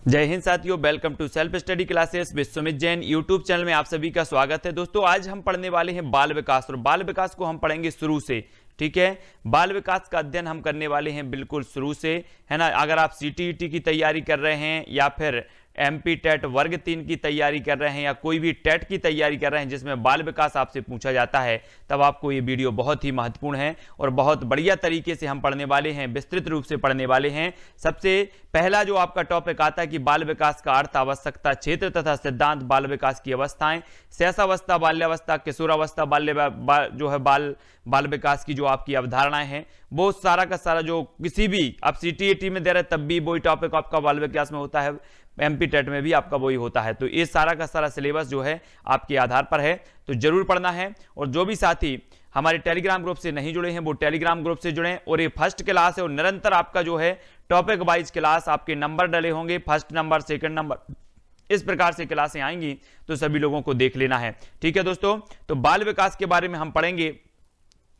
जय हिंद साथियों, welcome to self study classes with Sumit Jain YouTube channel में आप सभी का स्वागत है। दोस्तों आज हम पढ़ने वाले हैं बाल विकास, और बाल विकास को हम पढ़ेंगे शुरू से। ठीक है, बाल विकास का अध्ययन हम करने वाले हैं बिल्कुल शुरू से, है ना। अगर आप सीटीईटी की तैयारी कर रहे हैं या फिर एमपी टेट वर्ग 3 की तैयारी कर रहे हैं या कोई भी टेट की तैयारी कर रहे हैं जिसमें बाल विकास आपसे पूछा जाता है, तब आपको ये वीडियो बहुत ही महत्वपूर्ण है और बहुत बढ़िया तरीके से हम पढ़ने वाले हैं, विस्तृत रूप से पढ़ने वाले हैं। सबसे पहला जो आपका टॉपिक आता है कि बाल विकास का अर्थ, आवश्यकता, क्षेत्र तथा सिद्धांत, बाल विकास की अवस्थाएं, शैशवावस्था, बाल्यावस्था, किशोरावस्था, बाल विकास की जो आपकी अवधारणाएं हैं, वो सारा का सारा जो किसी भी आप सीटीईटी में दे रहे तब भी वही टॉपिक आपका बाल विकास में होता है, एमपी टेट में भी आपका वही होता है। तो ये सारा का सारा सिलेबस जो है आपके आधार पर है, तो जरूर पढ़ना है। और जो भी साथी हमारे टेलीग्राम ग्रुप से नहीं जुड़े हैं वो टेलीग्राम ग्रुप से जुड़ें। और ये फर्स्ट क्लास है और निरंतर आपका जो है टॉपिक वाइज क्लास, आपके नंबर डले होंगे, फर्स्ट नंबर, सेकंड नंबर, इस प्रकार से क्लासें आएंगी, तो सभी लोगों को देख लेना है। ठीक है दोस्तों, तो बाल विकास के बारे में हम पढ़ेंगे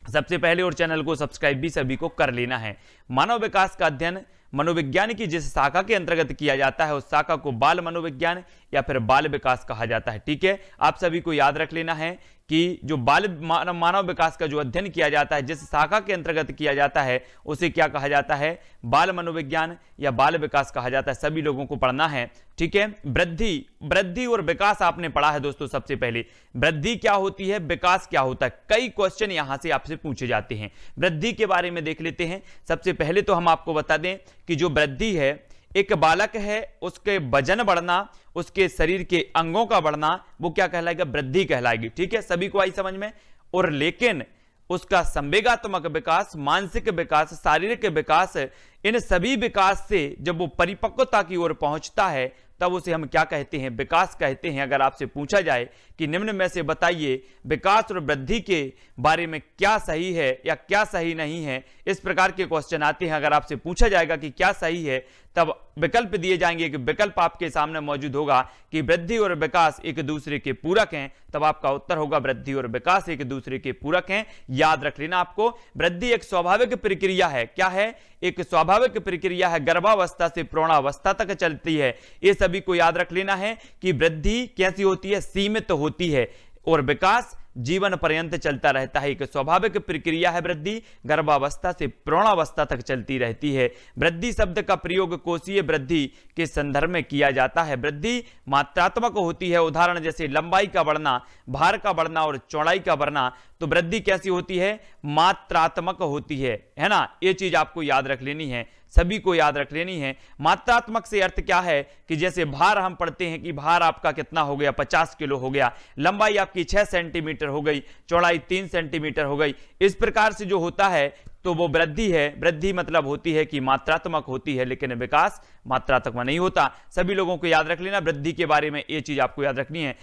सबसे पहले, और चैनल को सब्सक्राइब भी सभी को कर लेना है। मानव विकास का अध्ययन मनोविज्ञान की जिस शाखा के अंतर्गत किया जाता है उस शाखा को बाल मनोविज्ञान या फिर बाल विकास कहा जाता है। ठीक है, आप सभी को याद रख लेना है कि जो मानव विकास का जो अध्ययन किया जाता है, जिस शाखा के अंतर्गत किया जाता है, उसे क्या कहा जाता है? बाल मनोविज्ञान या बाल विकास कहा जाता है। सभी लोगों को पढ़ना है। ठीक है, वृद्धि और विकास आपने पढ़ा है दोस्तों। सबसे पहले वृद्धि क्या होती है, विकास क्या होता है, कई क्वेश्चन यहां से आपसे पूछे जाते हैं। वृद्धि के बारे में देख लेते हैं। सबसे पहले तो हम आपको बता दें कि जो वृद्धि है, एक बालक है, उसके वजन बढ़ना, उसके शरीर के अंगों का बढ़ना, वो क्या कहलाएगा? वृद्धि कहलाएगी। ठीक है, सभी को आई समझ में। और लेकिन उसका संवेगात्मक विकास, मानसिक विकास, शारीरिक विकास, इन सभी विकास से जब वो परिपक्वता की ओर पहुंचता है तब उसे हम क्या कहते हैं? विकास कहते हैं। अगर आपसे पूछा जाए कि निम्न में से बताइए विकास और वृद्धि के बारे में क्या सही है या क्या सही नहीं है, इस प्रकार के क्वेश्चन आते हैं। अगर आपसे पूछा जाएगा कि क्या सही है, तब विकल्प दिए जाएंगे कि विकल्प आपके सामने मौजूद होगा कि वृद्धि और विकास एक दूसरे के पूरक हैं, तब आपका उत्तर होगा वृद्धि और विकास एक दूसरे के पूरक हैं। याद रख लेना आपको, वृद्धि एक स्वाभाविक प्रक्रिया है। क्या है? एक स्वाभाविक प्रक्रिया है, गर्भावस्था से प्रौढ़ावस्था तक चलती है। ये सभी को याद रख लेना है कि वृद्धि कैसी होती है? सीमित होती है, और विकास जीवन पर्यंत चलता रहता है। एक स्वाभाविक प्रक्रिया है वृद्धि, गर्भावस्था से प्रौढ़ावस्था तक चलती रहती है। वृद्धि शब्द का प्रयोग कोशीय वृद्धि के संदर्भ में किया जाता है। वृद्धि मात्रात्मक होती है, उदाहरण जैसे लंबाई का बढ़ना, भार का बढ़ना और चौड़ाई का बढ़ना। तो वृद्धि कैसी होती है? मात्रात्मक होती है ना। ये चीज आपको याद रख लेनी है, सभी को याद रख लेनी है। मात्रात्मक से अर्थ क्या है कि जैसे भार हम पढ़ते हैं कि भार आपका कितना हो गया? 50 किलो हो गया। लंबाई आपकी 6 सेंटीमीटर हो गई, चौड़ाई 3 सेंटीमीटर हो गई। इस प्रकार से जो होता है तो वो वृद्धि है। वृद्धि मतलब होती है कि मात्रात्मक होती है, लेकिन विकास मात्रात्मक नहीं होता। सभी लोगों को याद रख लेना, वृद्धि के बारे में ये चीज आपको याद रखनी है।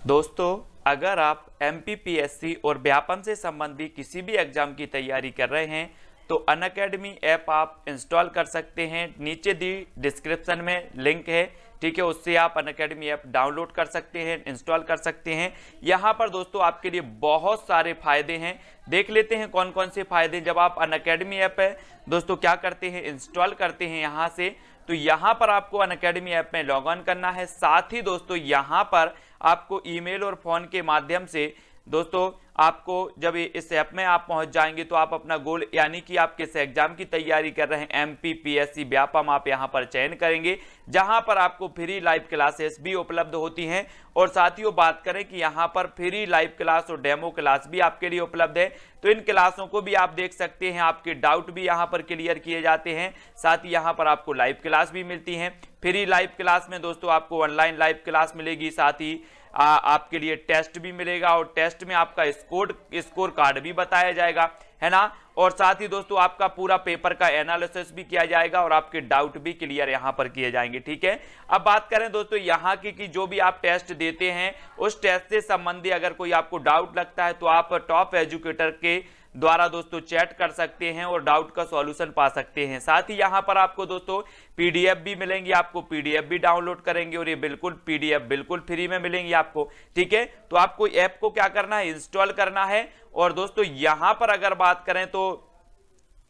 दोस्तों अगर आप एमपीपीएससी और व्यापम से संबंधित किसी भी एग्जाम की तैयारी कर रहे हैं तो अनअकैडमी ऐप आप इंस्टॉल कर सकते हैं। नीचे दी डिस्क्रिप्शन में लिंक है, ठीक है, उससे आप अनअकैडमी ऐप डाउनलोड कर सकते हैं, इंस्टॉल कर सकते हैं। यहाँ पर दोस्तों आपके लिए बहुत सारे फायदे हैं। देख लेते हैं कौन कौन से फायदे। जब आप अनअकैडमी ऐप है दोस्तों क्या करते हैं? इंस्टॉल करते हैं यहाँ से, तो यहाँ पर आपको अनअकैडमी ऐप में लॉग इन करना है। साथ ही दोस्तों यहाँ पर आपको ईमेल और फोन के माध्यम से दोस्तों आपको जब इस ऐप में आप पहुंच जाएंगे तो आप अपना गोल, यानी कि आप किस एग्जाम की तैयारी कर रहे हैं, एमपीपीएससी व्यापम, आप यहां पर चयन करेंगे, जहां पर आपको फ्री लाइव क्लासेस भी उपलब्ध होती हैं। और साथियों बात करें कि यहां पर फ्री लाइव क्लास और डेमो क्लास भी आपके लिए उपलब्ध है, तो इन क्लासों को भी आप देख सकते हैं। आपके डाउट भी यहां पर क्लियर किए जाते हैं। साथ ही यहां पर आपको लाइव क्लास भी मिलती है। फ्री लाइव क्लास में दोस्तों आपको ऑनलाइन लाइव क्लास मिलेगी, साथ ही आपके लिए टेस्ट भी मिलेगा, और टेस्ट में आपका स्कोर कार्ड भी बताया जाएगा, है ना। और साथ ही दोस्तों आपका पूरा पेपर का एनालिसिस भी किया जाएगा और आपके डाउट भी क्लियर यहां पर किए जाएंगे। ठीक है, अब बात करें दोस्तों यहां की कि जो भी आप टेस्ट देते हैं उस टेस्ट से संबंधी अगर कोई आपको डाउट लगता है तो आप टॉप एजुकेटर के द्वारा दोस्तों चैट कर सकते हैं और डाउट का सॉल्यूशन पा सकते हैं। साथ ही यहां पर आपको दोस्तों पीडीएफ भी मिलेंगी, आपको पीडीएफ भी डाउनलोड करेंगे और ये बिल्कुल पीडीएफ बिल्कुल फ्री में मिलेंगी आपको। ठीक है, तो आपको ऐप को क्या करना है? इंस्टॉल करना है। और दोस्तों यहां पर अगर बात करें तो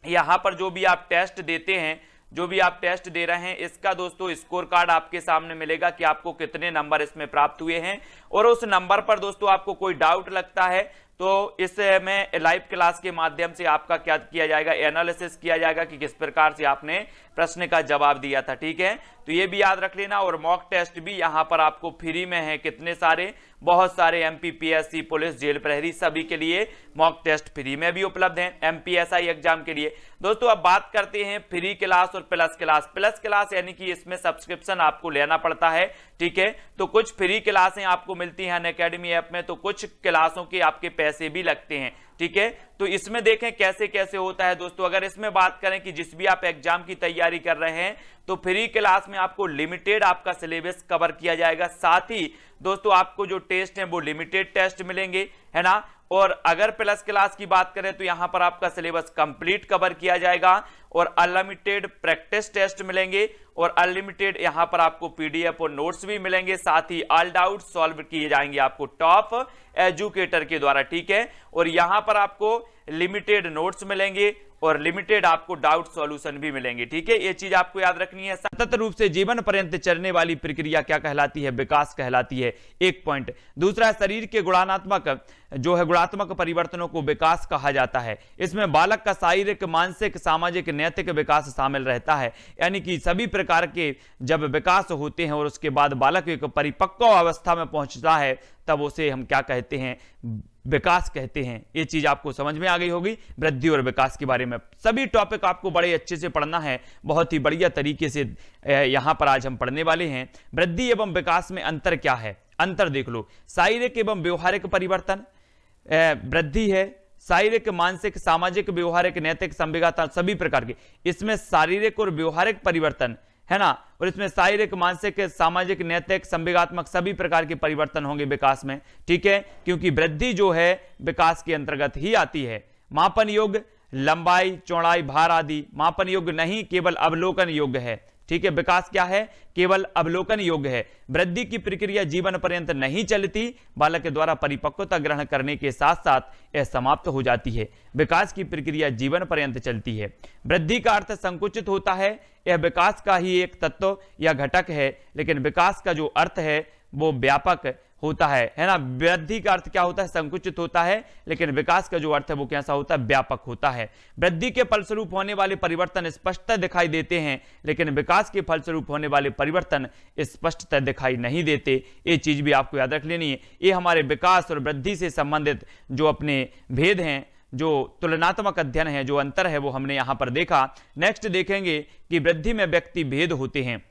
यहां पर जो भी आप टेस्ट देते हैं जो भी आप टेस्ट दे रहे हैं इसका दोस्तों स्कोर कार्ड आपके सामने मिलेगा कि आपको कितने नंबर इसमें प्राप्त हुए हैं। और उस नंबर पर दोस्तों आपको कोई डाउट लगता है तो इसमें लाइव क्लास के माध्यम से आपका क्या किया जाएगा, एनालिसिस किया जाएगा कि किस प्रकार से आपने प्रश्न का जवाब दिया था। ठीक है, तो ये भी याद रख लेना। और मॉक टेस्ट भी यहां पर आपको फ्री में है, कितने सारे, बहुत सारे एमपीपीएससी, पुलिस, जेल प्रहरी सभी के लिए मॉक टेस्ट फ्री में भी उपलब्ध हैं, एमपीएसआई एग्जाम के लिए। दोस्तों अब बात करते हैं फ्री क्लास और प्लस क्लास। प्लस क्लास यानी कि इसमें सब्सक्रिप्शन आपको लेना पड़ता है। ठीक है, तो कुछ फ्री क्लासें आपको मिलती हैं अनअकैडमी ऐप में, तो कुछ क्लासों के आपके पैसे भी लगते हैं। ठीक है, तो इसमें देखें कैसे कैसे होता है दोस्तों। अगर इसमें बात करें कि जिस भी आप एग्जाम की तैयारी कर रहे हैं तो फ्री क्लास में आपको लिमिटेड आपका सिलेबस कवर किया जाएगा, साथ ही दोस्तों आपको जो टेस्ट हैं वो लिमिटेड टेस्ट मिलेंगे, है ना। और अगर प्लस क्लास की बात करें तो यहां पर आपका सिलेबस कंप्लीट कवर किया जाएगा और अनलिमिटेड प्रैक्टिस टेस्ट मिलेंगे और अनलिमिटेड यहां पर आपको पीडीएफ और नोट्स भी मिलेंगे, साथ ही ऑल डाउट सॉल्व किए जाएंगे आपको टॉप एजुकेटर के द्वारा। ठीक है, और यहां पर आपको लिमिटेड नोट्स मिलेंगे और लिमिटेड आपको डाउट सॉल्यूशन भी मिलेंगे। ठीक है, ये चीज आपको याद रखनी है। सतत रूप से जीवन पर्यंत चलने वाली प्रक्रिया क्या कहलाती है, विकास कहलाती है, एक पॉइंट। दूसरा, शरीर के गुणात्मक जो है गुणात्मक परिवर्तनों को विकास कहा जाता है। इसमें बालक का शारीरिक, मानसिक, सामाजिक, नैतिक विकास शामिल रहता है, यानी कि सभी प्रकार के जब विकास होते हैं और उसके बाद बालक एक परिपक्व अवस्था में पहुंचता है तब उसे हम क्या कहते हैं, विकास कहते हैं। ये चीज आपको समझ में आ गई होगी वृद्धि और विकास के बारे में। सभी टॉपिक आपको बड़े अच्छे से पढ़ना है, बहुत ही बढ़िया तरीके से यहां पर आज हम पढ़ने वाले हैं। वृद्धि एवं विकास में अंतर क्या है, अंतर देख लो। शारीरिक एवं व्यवहारिक परिवर्तन वृद्धि है, शारीरिक, मानसिक, सामाजिक, व्यवहारिक, नैतिक, संवेगात्मक सभी प्रकार के। इसमें शारीरिक और व्यवहारिक परिवर्तन है ना, और इसमें शारीरिक, मानसिक, सामाजिक, नैतिक, संवेगात्मक सभी प्रकार के परिवर्तन होंगे विकास में। ठीक है, क्योंकि वृद्धि जो है विकास के अंतर्गत ही आती है। मापन योग्य, लंबाई, चौड़ाई, भार आदि मापन योग्य नहीं, केवल अवलोकन योग्य है। ठीक है, विकास क्या है, केवल अवलोकन योग्य है। वृद्धि की प्रक्रिया जीवन पर्यंत नहीं चलती, बालक के द्वारा परिपक्वता ग्रहण करने के साथ साथ यह समाप्त हो जाती है। विकास की प्रक्रिया जीवन पर्यंत चलती है। वृद्धि का अर्थ संकुचित होता है, यह विकास का ही एक तत्व या घटक है, लेकिन विकास का जो अर्थ है वो व्यापक होता है ना। वृद्धि का अर्थ क्या होता है, संकुचित होता है, लेकिन विकास का जो अर्थ है वो कैसा होता है, व्यापक होता है। वृद्धि के फलस्वरूप होने वाले परिवर्तन स्पष्टतः दिखाई देते हैं, लेकिन विकास के फलस्वरूप होने वाले परिवर्तन स्पष्टतः दिखाई नहीं देते। ये चीज भी आपको याद रख लेनी है। ये हमारे विकास और वृद्धि से संबंधित जो अपने भेद हैं, जो तुलनात्मक अध्ययन है, जो अंतर है, वो हमने यहां पर देखा। नेक्स्ट देखेंगे कि वृद्धि में व्यक्ति भेद होते हैं।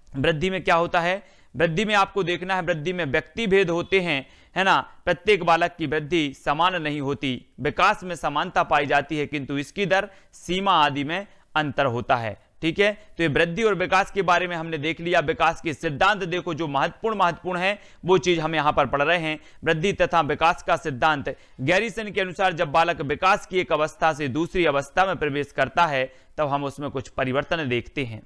वृद्धि में क्या होता है, वृद्धि में आपको देखना है, वृद्धि में व्यक्ति भेद होते हैं, है ना। प्रत्येक बालक की वृद्धि समान नहीं होती। विकास में समानता पाई जाती है, किंतु इसकी दर, सीमा आदि में अंतर होता है। ठीक है, तो ये वृद्धि और विकास के बारे में हमने देख लिया। विकास के सिद्धांत देखो जो महत्वपूर्ण है वो चीज हम यहां पर पढ़ रहे हैं। वृद्धि तथा विकास का सिद्धांत गैरिसन के अनुसार जब बालक विकास की एक अवस्था से दूसरी अवस्था में प्रवेश करता है तब हम उसमें कुछ परिवर्तन देखते हैं।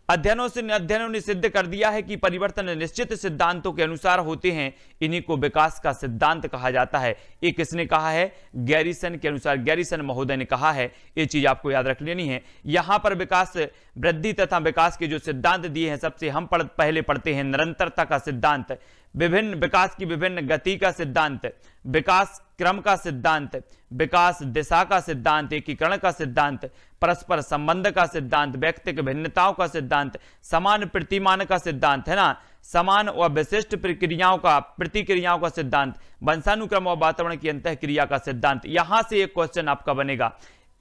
अध्ययनों ने सिद्ध कर दिया है कि परिवर्तन निश्चित सिद्धांतों के अनुसार होते हैं, इन्हीं को विकास का सिद्धांत कहा जाता है। ये किसने कहा है, गैरिसन के अनुसार, गैरिसन महोदय ने कहा है। ये चीज आपको याद रख लेनी है। यहां पर विकास, वृद्धि तथा विकास के जो सिद्धांत दिए हैं, सबसे हम पहले पढ़ते हैं निरंतरता का सिद्धांत, विभिन्न विकास की विभिन्न गति का सिद्धांत, विकास क्रम का सिद्धांत, विकास दिशा का सिद्धांत, एकीकरण का सिद्धांत, परस्पर संबंध का सिद्धांत, व्यक्तिगत भिन्नताओं का सिद्धांत, समान प्रतिमान का सिद्धांत, है ना, समान व विशिष्ट प्रतिक्रियाओं का सिद्धांत, वंशानुक्रम और वातावरण की अंतःक्रिया का सिद्धांत। यहां से एक क्वेश्चन आपका बनेगा।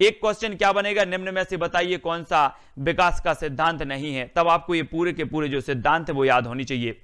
एक क्वेश्चन क्या बनेगा, निम्न में से बताइए कौन सा विकास का सिद्धांत नहीं है। तब आपको ये पूरे के पूरे जो सिद्धांत है वो याद होनी चाहिए।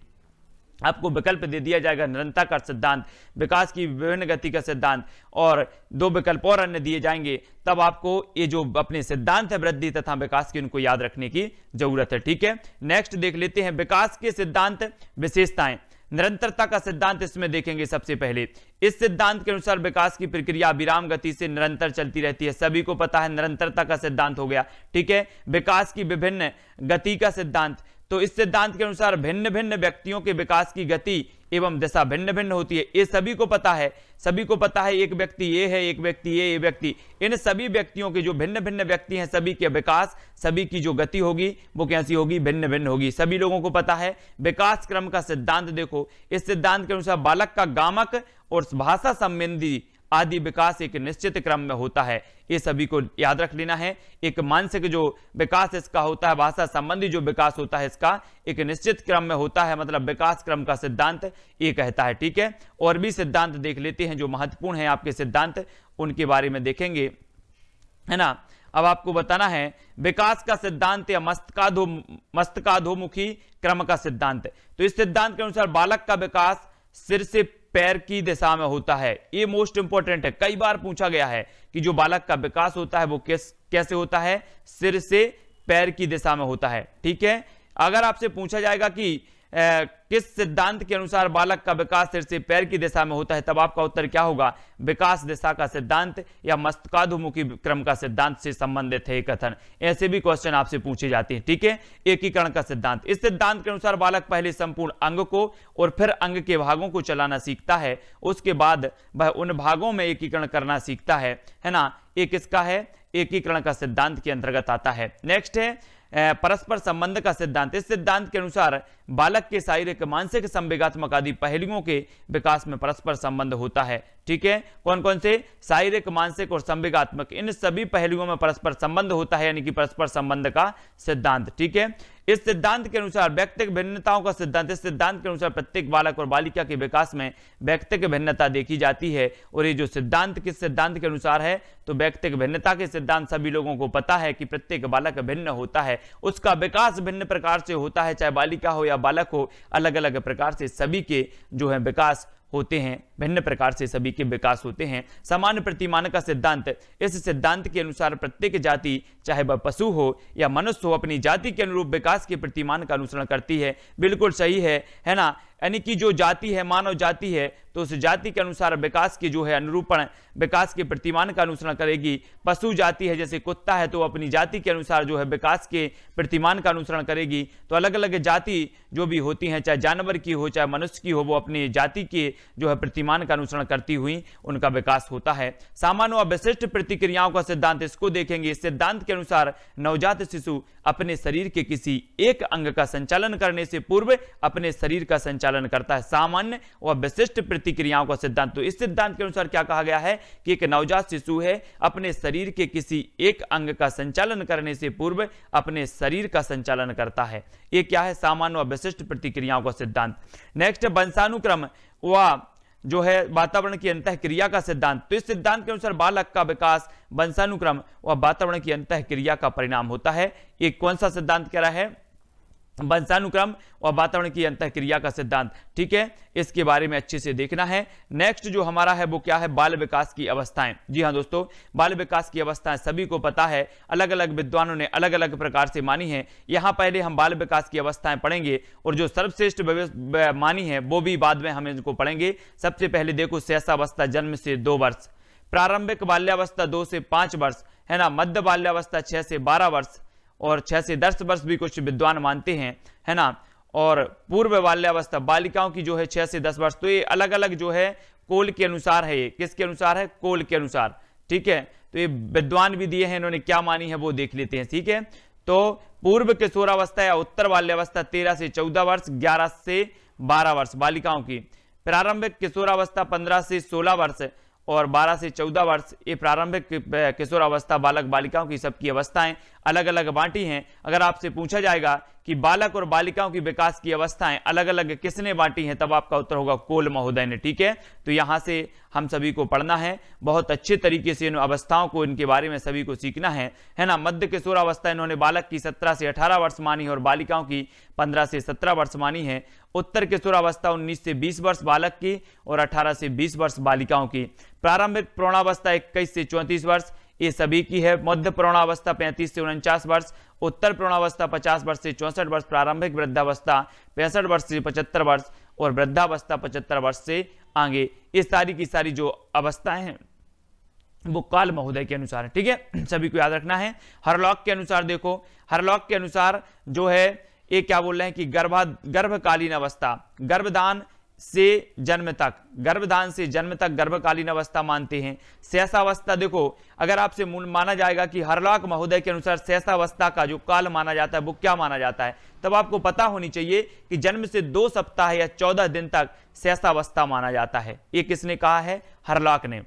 आपको विकल्प दे दिया जाएगा, निरंतरता का सिद्धांत, विकास की विभिन्न गति का सिद्धांत, और दो विकल्प और अन्य दिए जाएंगे। तब आपको ये जो अपने सिद्धांत है वृद्धि तथा विकास के, उनको याद रखने की जरूरत है। ठीक है, नेक्स्ट देख लेते हैं विकास के सिद्धांत विशेषताएं। निरंतरता का सिद्धांत इसमें देखेंगे सबसे पहले। इस सिद्धांत के अनुसार विकास की प्रक्रिया विराम गति से निरंतर चलती रहती है। सभी को पता है निरंतरता का सिद्धांत हो गया। ठीक है, विकास की विभिन्न गति का सिद्धांत, तो इस सिद्धांत के अनुसार भिन्न भिन्न व्यक्तियों के विकास की गति एवं दशा भिन्न भिन्न होती है, ये सभी को पता है। सभी को पता है एक व्यक्ति ये है, एक व्यक्ति ये व्यक्ति, इन सभी व्यक्तियों के जो भिन्न भिन्न व्यक्ति हैं, सभी के विकास, सभी की जो गति होगी वो कैसी होगी, भिन्न भिन्न होगी। सभी लोगों को पता है विकास क्रम का सिद्धांत। देखो इस सिद्धांत के अनुसार बालक का गामक और भाषा संबंधी आदि विकास एक निश्चित क्रम में होता है, ये सभी को याद रख लेना है। एक मानसिक जो विकास इसका होता है, भाषा संबंधी जो विकास होता है इसका एक निश्चित क्रम में होता है, मतलब विकास क्रम का सिद्धांत ये कहता है। ठीक है, और भी सिद्धांत देख लेते हैं जो महत्वपूर्ण है आपके सिद्धांत, उनके बारे में देखेंगे, है ना। अब आपको बताना है विकास का सिद्धांत या मस्तकाधोमुखी क्रम का सिद्धांत। तो इस सिद्धांत के अनुसार बालक का विकास सिर से पैर की दिशा में होता है। ये मोस्ट इंपॉर्टेंट है, कई बार पूछा गया है कि जो बालक का विकास होता है वो कैसे होता है, सिर से पैर की दिशा में होता है। ठीक है, अगर आपसे पूछा जाएगा कि किस सिद्धांत के अनुसार बालक का विकास सिर से पैर की दिशा में होता है, तब आपका उत्तर क्या होगा, विकास दिशा का सिद्धांत या मस्तकाधोमुखी क्रम का सिद्धांत से संबंधित है कथन। ऐसे भी क्वेश्चन आपसे पूछे जाते हैं। ठीक है, एकीकरण का सिद्धांत। इस सिद्धांत के अनुसार बालक पहले संपूर्ण अंग को और फिर अंग के भागों को चलाना सीखता है, उसके बाद वह उन भागों में एकीकरण करना सीखता है ना। ये किसका है, एकीकरण का सिद्धांत के अंतर्गत आता है। नेक्स्ट है परस्पर संबंध का सिद्धांत। इस सिद्धांत के अनुसार बालक के शारीरिक, मानसिक, संवेगात्मक आदि पहलुओं के विकास में परस्पर संबंध होता है। ठीक है, कौन कौन से, शारीरिक, मानसिक और संवेगात्मक, इन सभी पहलुओं में परस्पर संबंध होता है, यानी कि परस्पर संबंध का सिद्धांत। ठीक है, इस सिद्धांत के अनुसार व्यक्तिगत भिन्नताओं का सिद्धांत। इस सिद्धांत के अनुसार प्रत्येक बालक और बालिका के विकास में व्यक्तिगत भिन्नता देखी जाती है, और ये जो सिद्धांत किस सिद्धांत के अनुसार है, तो व्यक्तिगत भिन्नता के सिद्धांत। सभी लोगों को पता है कि प्रत्येक बालक भिन्न होता है, उसका विकास भिन्न प्रकार से होता है, चाहे बालिका हो या बालक हो, अलग अलग प्रकार से सभी के जो है विकास होते हैं, भिन्न प्रकार से सभी के विकास होते हैं। सामान्य प्रतिमान का सिद्धांत। इस सिद्धांत के अनुसार प्रत्येक जाति, चाहे वह पशु हो या मनुष्य हो, अपनी जाति के अनुरूप विकास के प्रतिमान का अनुसरण करती है। बिल्कुल सही है ना। यानी कि जो जाति है, मानव जाति है, तो उस जाति के अनुसार विकास की जो है अनुरूपण, विकास के प्रतिमान का अनुसरण करेगी। पशु जाति है, जैसे कुत्ता है, तो अपनी जाति के अनुसार जो है विकास के प्रतिमान का अनुसरण करेगी। तो अलग अलग जाति जो भी होती हैं, चाहे जानवर की हो चाहे मनुष्य की हो, वो अपनी जाति के जो है प्रतिमान का अनुसरण करती हुई उनका विकास होता है। सामान्य व विशिष्ट प्रतिक्रियाओं का सिद्धांत, इसको देखेंगे। इस सिद्धांत के अनुसार नवजात शिशु अपने शरीर के किसी एक अंग का संचालन करने से पूर्व अपने शरीर का संचालन करता है। सामान्य व विशिष्ट प्रतिक्रियाओं का सिद्धांत। तो इस सिद्धांत के अनुसार क्या कहा गया है कि एक नवजात शिशु है, अपने शरीर के किसी एक अंग का संचालन करने से पूर्व अपने शरीर का संचालन करता है। ये क्या है, सामान्य व विशिष्ट प्रतिक्रियाओं का सिद्धांत। नेक्स्ट, वंशानुक्रम व जो है वातावरण की अंतःक्रिया का सिद्धांत। तो इस सिद्धांत के अनुसार बालक का विकास वंशानुक्रम व वातावरण की अंतःक्रिया का परिणाम होता है। ये कौन सा सिद्धांत कह रहा है, वंशानुक्रम और वातावरण की अंतःक्रिया का सिद्धांत। ठीक है, इसके बारे में अच्छे से देखना है। नेक्स्ट जो हमारा है वो क्या है, बाल विकास की अवस्थाएं। जी हाँ दोस्तों, बाल विकास की अवस्थाएं सभी को पता है, अलग अलग विद्वानों ने अलग अलग प्रकार से मानी है। यहाँ पहले हम बाल विकास की अवस्थाएं पढ़ेंगे, और जो सर्वश्रेष्ठ मानी है वो भी बाद में हम इनको पढ़ेंगे। सबसे पहले देखो, शैशवावस्था जन्म से 2 वर्ष, प्रारंभिक बाल्यावस्था 2 से 5 वर्ष, है ना। मध्य बाल्यावस्था 6 से 12 वर्ष, और 6 से 10 वर्ष भी कुछ विद्वान मानते हैं, है ना। और पूर्व बाल्यावस्था बालिकाओं की जो है 6 से 10 वर्ष। तो ये अलग अलग जो है कोल के अनुसार है, ये किसके अनुसार है, कोल के अनुसार। ठीक है, तो ये विद्वान भी दिए हैं, इन्होंने क्या मानी है वो देख लेते हैं। ठीक है, तो पूर्व किशोरावस्था या उत्तर बाल्यावस्था 13 से 14 वर्ष, 11 से 12 वर्ष बालिकाओं की। प्रारंभिक किशोरावस्था 15 से 16 वर्ष और 12 से 14 वर्ष, ये प्रारंभिक किशोरावस्था बालक बालिकाओं की सबकी अवस्थाएं अलग अलग बांटी हैं। अगर आपसे पूछा जाएगा कि बालक और बालिकाओं की विकास की अवस्थाएं अलग अलग किसने बांटी हैं, तब आपका उत्तर होगा कोल महोदय ने। ठीक है, तो यहां से हम सभी को पढ़ना है, बहुत अच्छे तरीके से इन अवस्थाओं को, इनके बारे में सभी को सीखना है ना। मध्य किशोरावस्था इन्होंने बालक की 17 से 18 वर्ष मानी है और बालिकाओं की 15 से 17 वर्ष मानी है। उत्तर किशोरावस्था 19 से 20 वर्ष बालक की और 18 से 20 वर्ष बालिकाओं की। प्रारंभिक प्रौढ़ावस्था 21 से 34 वर्ष, ये सभी की है। मध्य प्रौढ़ावस्था 35 से 49 वर्ष, उत्तर प्रौढ़ावस्था 50 वर्ष से 64 वर्ष, प्रारंभिक वृद्धावस्था 65 वर्ष से 75 वर्ष और वृद्धावस्था 75 वर्ष से आगे। ये सारी की सारी जो अवस्थाएं हैं वो काल महोदय के अनुसार है। ठीक है, सभी को याद रखना है। हरलॉक के अनुसार देखो, हरलॉक के अनुसार जो है ये क्या बोल रहे हैं कि गर्भकालीन अवस्था, गर्भधान से जन्म तक, गर्भधान से जन्म तक गर्भकालीन अवस्था मानते हैं। शैशवावस्था, देखो अगर आपसे माना जाएगा कि हरलाक महोदय के अनुसार शैशवावस्था का जो काल माना जाता है वो क्या माना जाता है, तब आपको पता होनी चाहिए कि जन्म से 2 सप्ताह या 14 दिन तक शैशवावस्था माना जाता है। ये किसने कहा है? हरलाक ने।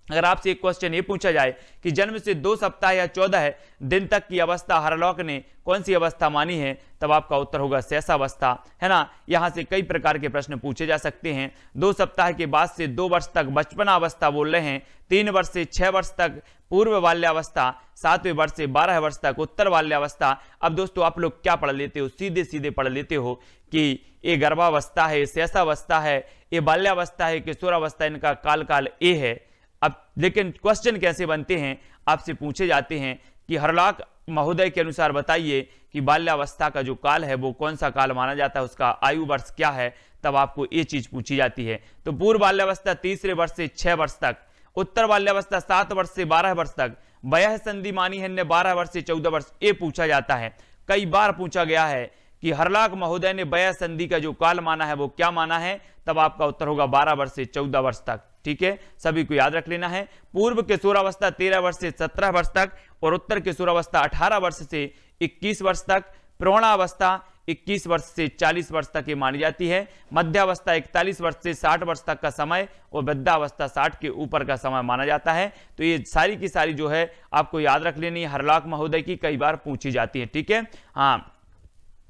अगर आपसे एक क्वेश्चन ये पूछा जाए कि जन्म से 2 सप्ताह या 14 दिन तक की अवस्था हरलाक ने कौन सी अवस्था मानी है, तब आपका उत्तर होगा शैशवावस्था, है ना। यहां से कई प्रकार के प्रश्न पूछे जा सकते हैं। 2 सप्ताह के बाद से 2 वर्ष तक बचपना अवस्था बोल रहे हैं, 3 वर्ष से 6 वर्ष तक पूर्व बाल्यावस्था, 7वें वर्ष से 12 वर्ष तक उत्तर बाल्यावस्था। अब दोस्तों आप लोग क्या पढ़ लेते हो? सीधे सीधे पढ़ लेते हो कि ये गर्भावस्था है, शैशवावस्था है, ये बाल्यावस्था है, किशोरावस्था, इनका काल ए है। अब लेकिन क्वेश्चन कैसे बनते हैं? आपसे पूछे जाते हैं कि हरलाक महोदय के अनुसार बताइए कि बाल्यावस्था का जो काल है वो कौन सा काल माना जाता है, उसका आयु वर्ष क्या है, तब आपको ये चीज पूछी जाती है। तो पूर्व बाल्यावस्था 3रे वर्ष से 6 वर्ष तक, उत्तर बाल्यावस्था 7 वर्ष से 12 वर्ष तक, वयः संधि मानी है ने 12 वर्ष से 14 वर्ष, ये पूछा जाता है। कई बार पूछा गया है कि हरलाक महोदय ने वयः संधि का जो काल माना है वो क्या माना है, तब आपका उत्तर होगा 12 वर्ष से 14 वर्ष तक। ठीक है, सभी को याद रख लेना है। पूर्व किशोरावस्था 13 वर्ष से 17 वर्ष तक और उत्तर किशोरावस्था 18 वर्ष से 21 वर्ष तक, प्रौढ़ावस्था 21 वर्ष से 40 वर्ष तक ये मानी जाती है। मध्यावस्था 41 वर्ष से 60 वर्ष तक का समय और वृद्धावस्था 60 के ऊपर का समय माना जाता है। तो ये सारी की सारी जो है आपको याद रख लेनी है, हरलाक महोदय की कई बार पूछी जाती है। ठीक है, हाँ,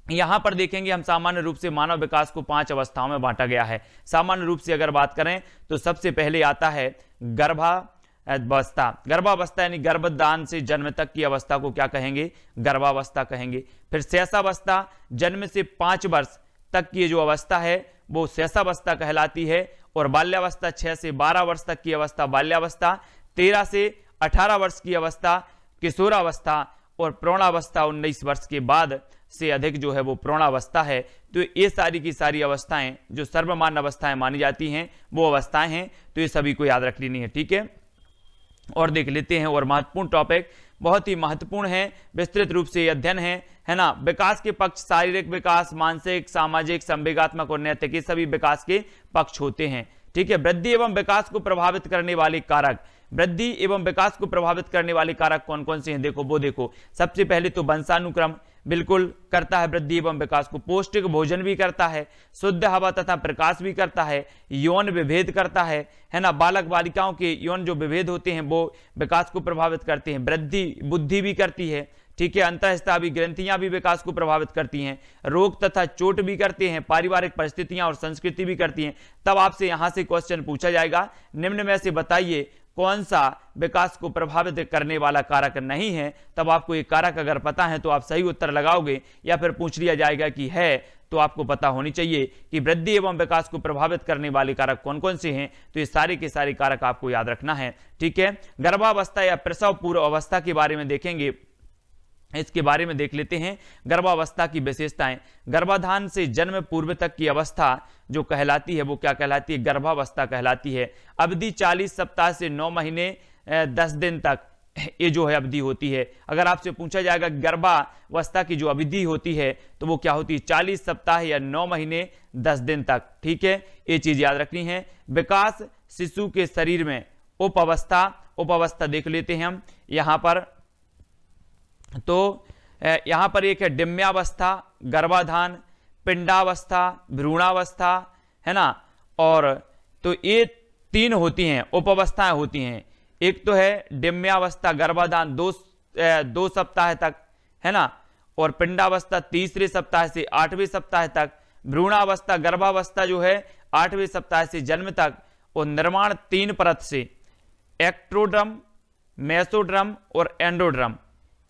यहां पर देखेंगे हम सामान्य रूप से मानव विकास को 5 अवस्थाओं में बांटा गया है। सामान्य रूप से अगर बात करें तो सबसे पहले आता है गर्भावस्था। गर्भावस्था यानी गर्भधान से जन्म तक की अवस्था को क्या कहेंगे? गर्भावस्था कहेंगे। फिर शैशवावस्था, जन्म से 5 वर्ष तक की जो अवस्था है वो शैशवावस्था कहलाती है। और बाल्यावस्था 6 से 12 वर्ष तक की अवस्था बाल्यावस्था, 13 से 18 वर्ष की अवस्था किशोरावस्था और प्रौढ़ावस्था 19 वर्ष के बाद से अधिक जो है वो प्रौढ़ावस्था है। तो ये सारी की सारी अवस्थाएं जो सर्वमान्य अवस्थाएं मानी जाती हैं वो अवस्थाएं हैं, तो ये सभी को याद रख लेनी है। ठीक है, और देख लेते हैं और महत्वपूर्ण टॉपिक, बहुत ही महत्वपूर्ण है, विस्तृत रूप से अध्ययन है ना। विकास के पक्ष शारीरिक विकास, मानसिक, सामाजिक, संवेगात्मक और नैतिक, ये सभी विकास के पक्ष होते हैं। ठीक है, वृद्धि एवं विकास को प्रभावित करने वाले कारक, वृद्धि एवं विकास को प्रभावित करने वाले कारक कौन कौन से हैं? देखो वो देखो, सबसे पहले तो वंशानुक्रम बिल्कुल करता है वृद्धि एवं विकास को, पौष्टिक भोजन भी करता है, शुद्ध हवा तथा प्रकाश भी करता है, यौन विभेद करता है ना। बालक बालिकाओं के यौन जो विभेद होते हैं वो विकास को प्रभावित करते हैं। वृद्धि बुद्धि भी करती है। ठीक है, अंतःस्त्रावी ग्रंथियां भी विकास को प्रभावित करती हैं। रोग तथा चोट भी करते हैं, पारिवारिक परिस्थितियां और संस्कृति भी करती हैं। तब आपसे यहां से क्वेश्चन पूछा जाएगा, निम्न में से बताइए कौन सा विकास को प्रभावित करने वाला कारक नहीं है। तब आपको ये कारक अगर पता है तो आप सही उत्तर लगाओगे, या फिर पूछ लिया जाएगा कि है तो आपको पता होनी चाहिए कि वृद्धि एवं विकास को प्रभावित करने वाले कारक कौन कौन से हैं। तो ये सारे के सारे कारक आपको याद रखना है। ठीक है, गर्भावस्था या प्रसव पूर्व अवस्था के बारे में देखेंगे, इसके बारे में देख लेते हैं। गर्भावस्था की विशेषताएं, गर्भाधान से जन्म पूर्व तक की अवस्था जो कहलाती है वो क्या कहलाती है? गर्भावस्था कहलाती है। अवधि 40 सप्ताह से 9 महीने 10 दिन तक ये जो है अवधि होती है। अगर आपसे पूछा जाएगा गर्भावस्था की जो अवधि होती है तो वो क्या होती है? 40 सप्ताह या 9 महीने 10 दिन तक। ठीक है, ये चीज याद रखनी है। विकास शिशु के शरीर में उपावस्था देख लेते हैं हम यहां पर। तो यहां पर एक है डिम्यावस्था, गर्भाधान, पिंडावस्था, भ्रूणावस्था, है ना। और तो ये 3 होती हैं, उपावस्थाएं होती हैं। एक तो है डिम्यावस्था, गर्भाधान 2 सप्ताह तक, है ना। और पिंडावस्था 3रे सप्ताह से 8वें सप्ताह तक। भ्रूणावस्था गर्भावस्था जो है 8वें सप्ताह से जन्म तक। और निर्माण 3 परत से, एक्ट्रोड्रम, मेसोड्रम और एंडोड्रम,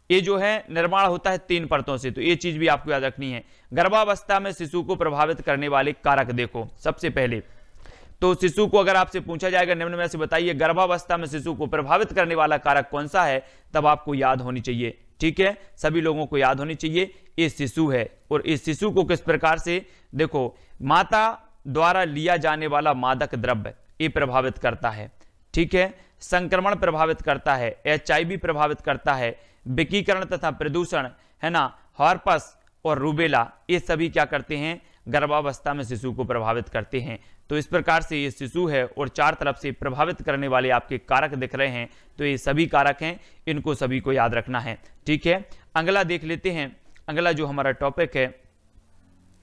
ये जो है निर्माण होता है 3 परतों से। तो ये चीज भी आपको याद रखनी है। गर्भावस्था में शिशु को प्रभावित करने वाले कारक देखो, सबसे पहले तो शिशु को अगर आपसे पूछा जाएगा निम्न में से बताइए गर्भावस्था में शिशु को प्रभावित करने वाला कारक कौन सा है, तब आपको याद होनी चाहिए। ठीक है, सभी लोगों को याद होनी चाहिए ये शिशु है। और इस शिशु को किस प्रकार से देखो, माता द्वारा लिया जाने वाला मादक द्रव्य ये प्रभावित करता है। ठीक है, संक्रमण प्रभावित करता है, HIV प्रभावित करता है, विकीकरण तथा प्रदूषण, है ना, हॉर्पस और रूबेला, ये सभी क्या करते हैं? गर्भावस्था में शिशु को प्रभावित करते हैं। तो इस प्रकार से ये शिशु है और चार तरफ से प्रभावित करने वाले आपके कारक दिख रहे हैं, तो ये सभी कारक हैं, इनको सभी को याद रखना है। ठीक है, अगला देख लेते हैं। अगला जो हमारा टॉपिक है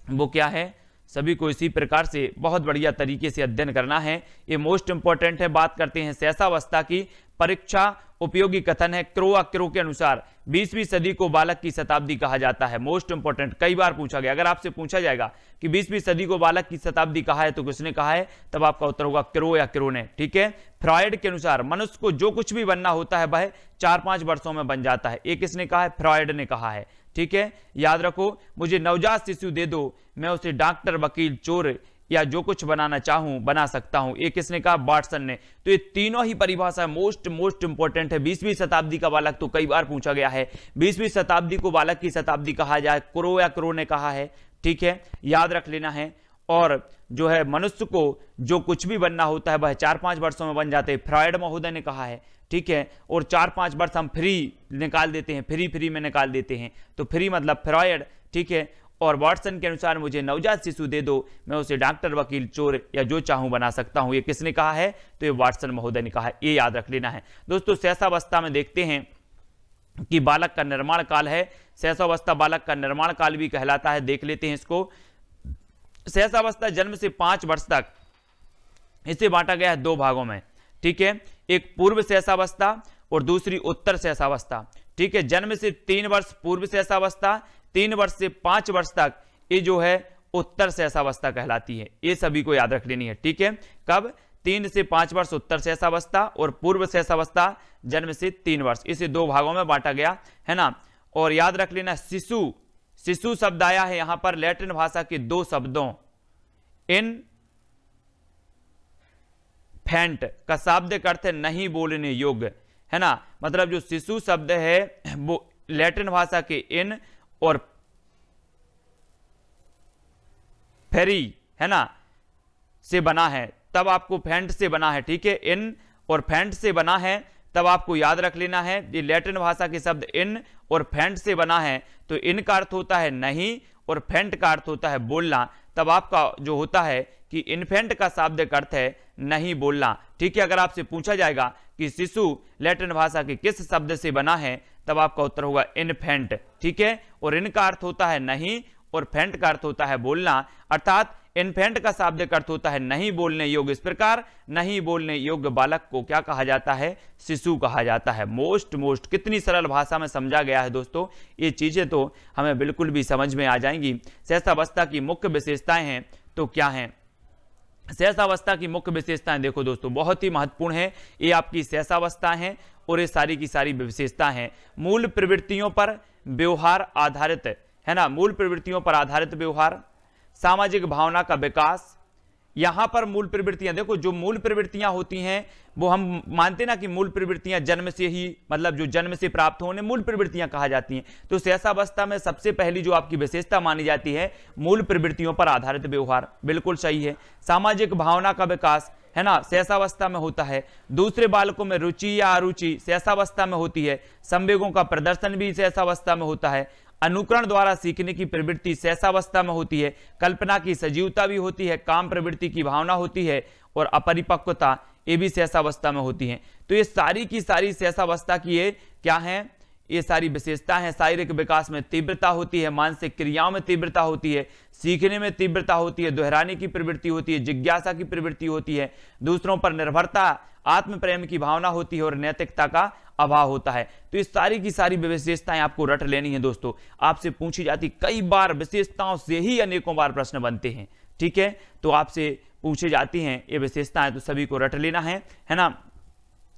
वो क्या है, सभी को इसी प्रकार से बहुत बढ़िया तरीके से अध्ययन करना है, ये मोस्ट इंपॉर्टेंट है। बात करते हैं शैशवावस्था की। परीक्षा उपयोगी कथन है क्रो के अनुसार 20वीं सदी को बालक की शताब्दी कहा जाता है। मोस्ट इंपॉर्टेंट, कई बार पूछा गया। अगर आपसे पूछा जाएगा कि 20वीं सदी को बालक की शताब्दी कहा है तो किसने कहा है, तब आपका उत्तर होगा क्रो या क्रो ने। ठीक है, फ्रॉयड के अनुसार मनुष्य को जो कुछ भी बनना होता है वह 4-5 वर्षों में बन जाता है। ये किसने कहा है, फ्रॉयड ने कहा है। ठीक है, याद रखो, मुझे नवजात शिशु दे दो, मैं उसे डॉक्टर, वकील, चोर या जो कुछ बनाना चाहूं बना सकता हूं। ये किसने कहा, वाटसन ने। तो ये तीनों ही परिभाषा मोस्ट इंपॉर्टेंट है। 20वीं शताब्दी का बालक तो कई बार पूछा गया है। 20वीं शताब्दी को बालक की शताब्दी कहा जाए, क्रो या क्रो ने कहा है। ठीक है, याद रख लेना है। और जो है मनुष्य को जो कुछ भी बनना होता है वह 4-5 वर्षों में बन जाते हैं, फ्रॉयड महोदय ने कहा है। ठीक है, और 4-5 वर्ष हम फ्री निकाल देते हैं, फ्री में निकाल देते हैं, तो फ्री मतलब फ्रॉयड। ठीक है, और वाटसन के अनुसार मुझे नवजात शिशु दे दो, मैं उसे डॉक्टर, वकील, चोर या जो चाहूं बना सकता हूं। ये किसने कहा है, तो ये वाटसन महोदय ने कहा है। ये याद रख लेना है दोस्तों। शैशवावस्था में देखते हैं कि बालक का निर्माण काल है। शैशवावस्था बालक का निर्माण काल भी कहलाता है। देख लेते हैं इसको। शैशवावस्था जन्म से 5 वर्ष तक, इसे बांटा गया है 2 भागों में। ठीक है, एक पूर्व शैशवावस्था और दूसरी उत्तर शैशवावस्था। ठीक है, जन्म से 3 वर्ष पूर्व शैशवावस्था, 3 वर्ष से 5 वर्ष तक ये जो है उत्तर शैशवावस्था कहलाती है। ये सभी को याद रख लेनी है। ठीक है, कब, 3 से 5 वर्ष उत्तर शैशवावस्था और पूर्व शैशवावस्था जन्म से 3 वर्ष, इसे 2 भागों में बांटा गया है ना। और याद रख लेना, शिशु शब्द आया है यहां पर लैटिन भाषा के 2 शब्दों, इनफेंट का शाब्दिक अर्थ है नहीं बोलने योग्य, है ना। मतलब जो शिशु शब्द है वो लैटिन भाषा के इन और फेरी, है ना, से बना है, तब आपको फेंट से बना है। ठीक है, इन और फेंट से बना है, तब आपको याद रख लेना है। ये लैटिन भाषा के शब्द इन और फेंट से बना है, तो इन का अर्थ होता है नहीं और फेंट का अर्थ होता है बोलना। तब आपका जो होता है कि इन्फेंट का शाब्दिक अर्थ है नहीं बोलना। ठीक है, अगर आपसे पूछा जाएगा कि शिशु लैटिन भाषा के किस शब्द से बना है, तब आपका उत्तर होगा इन्फेंट। ठीक है, और इनका अर्थ होता है नहीं और फेंट का अर्थ होता है बोलना, अर्थात इन्फेंट का शाब्दिक अर्थ होता है नहीं बोलने योग्य। इस प्रकार नहीं बोलने योग्य बालक को क्या कहा जाता है, शिशु कहा जाता है। मोस्ट कितनी सरल भाषा में समझा गया है दोस्तों, ये चीजें तो हमें बिल्कुल भी समझ में आ जाएंगी। शैशवावस्था की मुख्य विशेषताएं हैं तो क्या हैं, शैशवावस्था की मुख्य विशेषताएं देखो दोस्तों, बहुत ही महत्वपूर्ण है। ये आपकी शैशवावस्था है और ये सारी की सारी विशेषता हैं। मूल प्रवृत्तियों पर व्यवहार आधारित, है ना, मूल प्रवृत्तियों पर आधारित व्यवहार, सामाजिक भावना का विकास। यहां पर मूल प्रवृत्तियां देखो, जो मूल प्रवृत्तियां होती हैं वो हम मानते ना कि मूल प्रवृत्तियां जन्म से ही, मतलब जो जन्म से प्राप्त होने मूल प्रवृत्तियां कहा जाती हैं। तो शैशवावस्था में सबसे पहली जो आपकी विशेषता मानी जाती है मूल प्रवृत्तियों पर आधारित व्यवहार, बिल्कुल सही है। सामाजिक भावना का विकास, है ना, शैशवावस्था में होता है। दूसरे बालकों में रुचि या अरुचि शैशवावस्था में होती है। संवेगों का प्रदर्शन भी शैशवावस्था में होता है। अनुकरण द्वारा सीखने की प्रवृत्ति शैशवावस्था में होती है। कल्पना की सजीवता भी होती है। काम प्रवृत्ति की भावना होती है और अपरिपक्वता ये भी शैशवावस्था में होती है। तो ये सारी की सारी शैशवावस्था की ये क्या है, ये सारी विशेषता है। शारीरिक विकास में तीव्रता होती है, मानसिक क्रियाओं में तीव्रता होती है, सीखने में तीव्रता होती है, दोहराने की प्रवृत्ति होती है, जिज्ञासा की प्रवृत्ति होती है, दूसरों पर निर्भरता, आत्म प्रेम की भावना होती है और नैतिकता का अभाव होता है। तो ये सारी की सारी विशेषताएं आपको रट लेनी है दोस्तों। आपसे पूछी जाती कई बार विशेषताओं से ही अनेकों बार प्रश्न बनते हैं। ठीक है, तो आपसे पूछी जाती हैं ये विशेषताएं, तो सभी को रट लेना है ना।